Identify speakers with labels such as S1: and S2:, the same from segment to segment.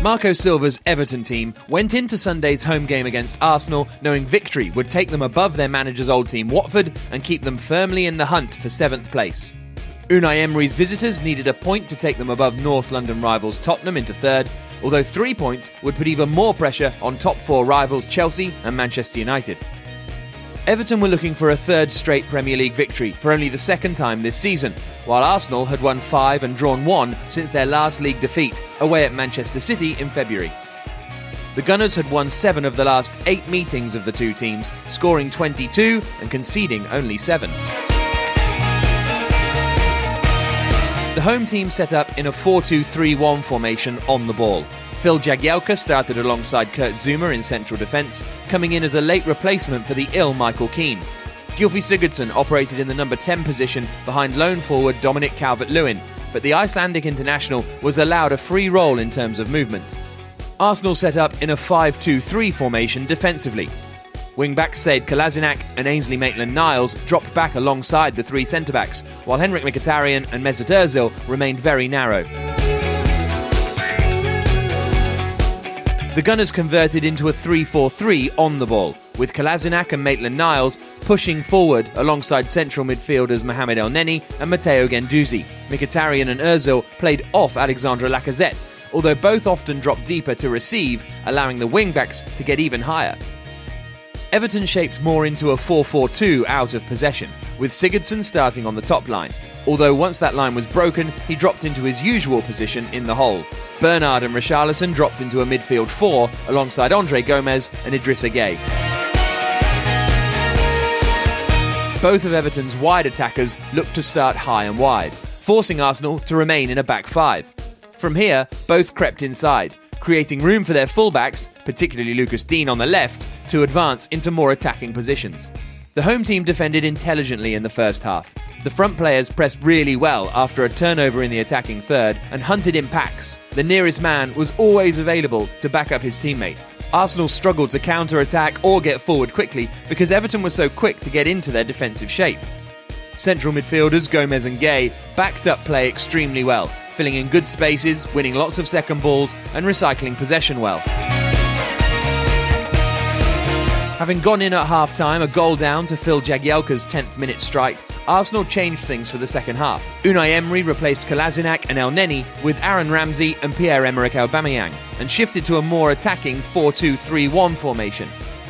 S1: Marco Silva's Everton team went into Sunday's home game against Arsenal knowing victory would take them above their manager's old team Watford and keep them firmly in the hunt for 7th place. Unai Emery's visitors needed a point to take them above North London rivals Tottenham into 3rd, although 3 points would put even more pressure on top 4 rivals Chelsea and Manchester United. Everton were looking for a 3rd straight Premier League victory for only the 2nd time this season, while Arsenal had won 5 and drawn 1 since their last league defeat away at Manchester City in February. The Gunners had won 7 of the last 8 meetings of the two teams, scoring 22 and conceding only 7. The home team set up in a 4-2-3-1 formation on the ball. Phil Jagielka started alongside Kurt Zouma in central defence, coming in as a late replacement for the ill Michael Keane. Gylfi Sigurdsson operated in the number 10 position behind lone forward Dominic Calvert-Lewin, but the Icelandic international was allowed a free role in terms of movement. Arsenal set up in a 5-2-3 formation defensively. Wing-backs Sead Kolasinac and Ainsley Maitland-Niles dropped back alongside the 3 centre-backs, while Henrik Mkhitaryan and Mesut Ozil remained very narrow. The Gunners converted into a 3-4-3 on the ball, with Kolasinac and Maitland-Niles pushing forward alongside central midfielders Mohamed Elneny and Matteo Guendouzi. Mkhitaryan and Ozil played off Alexandre Lacazette, although both often dropped deeper to receive, allowing the wing-backs to get even higher. Everton shaped more into a 4-4-2 out of possession, with Sigurdsson starting on the top line, although once that line was broken, he dropped into his usual position in the hole. Bernard and Richarlison dropped into a midfield 4 alongside Andre Gomez and Idrissa Gueye. Both of Everton's wide attackers looked to start high and wide, forcing Arsenal to remain in a back 5. From here, both crept inside, creating room for their fullbacks, particularly Lucas Digne on the left, to advance into more attacking positions. The home team defended intelligently in the first half. The front players pressed really well after a turnover in the attacking third and hunted in packs. The nearest man was always available to back up his teammate. Arsenal struggled to counter-attack or get forward quickly because Everton was so quick to get into their defensive shape. Central midfielders Gomez and Gueye backed up play extremely well, filling in good spaces, winning lots of second balls and recycling possession well. Having gone in at half-time, a goal down to Phil Jagielka's 10th minute strike, Arsenal changed things for the second half. Unai Emery replaced Kolasinac and Elneny with Aaron Ramsey and Pierre-Emerick Aubameyang and shifted to a more attacking 4-2-3-1 formation.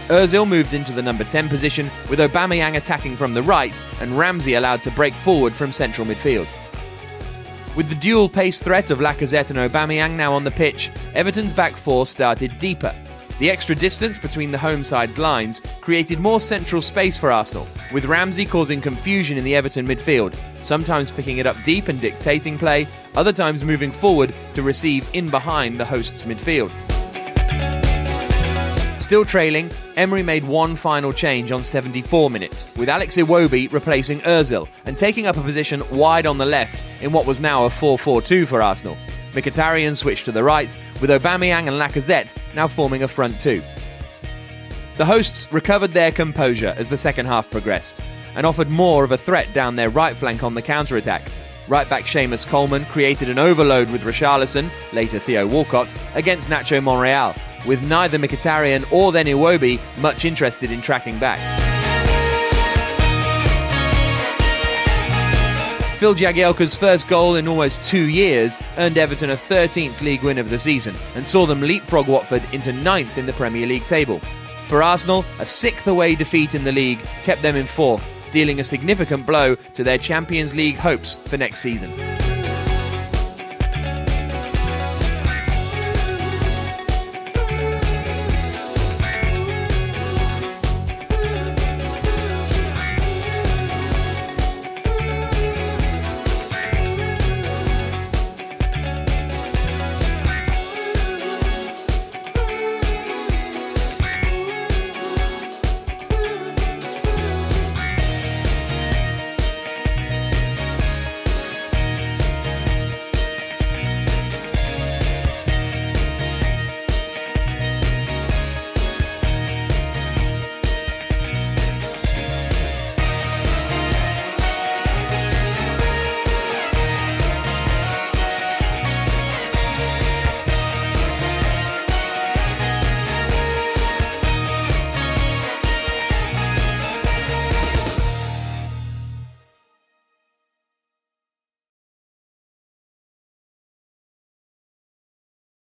S1: Ozil moved into the number 10 position with Aubameyang attacking from the right and Ramsey allowed to break forward from central midfield. With the dual pace threat of Lacazette and Aubameyang now on the pitch, Everton's back 4 started deeper. The extra distance between the home side's lines created more central space for Arsenal, with Ramsey causing confusion in the Everton midfield, sometimes picking it up deep and dictating play, other times moving forward to receive in behind the host's midfield. Still trailing, Emery made one final change on 74 minutes, with Alex Iwobi replacing Ozil and taking up a position wide on the left in what was now a 4-4-2 for Arsenal. Mkhitaryan switched to the right, with Aubameyang and Lacazette now forming a front 2. The hosts recovered their composure as the second half progressed and offered more of a threat down their right flank on the counter-attack. Right-back Seamus Coleman created an overload with Richarlison, later Theo Walcott, against Nacho Monreal, with neither Mkhitaryan or then Iwobi much interested in tracking back. Phil Jagielka's first goal in almost 2 years earned Everton a 13th league win of the season and saw them leapfrog Watford into 9th in the Premier League table. For Arsenal, a 6th away defeat in the league kept them in 4th, dealing a significant blow to their Champions League hopes for next season.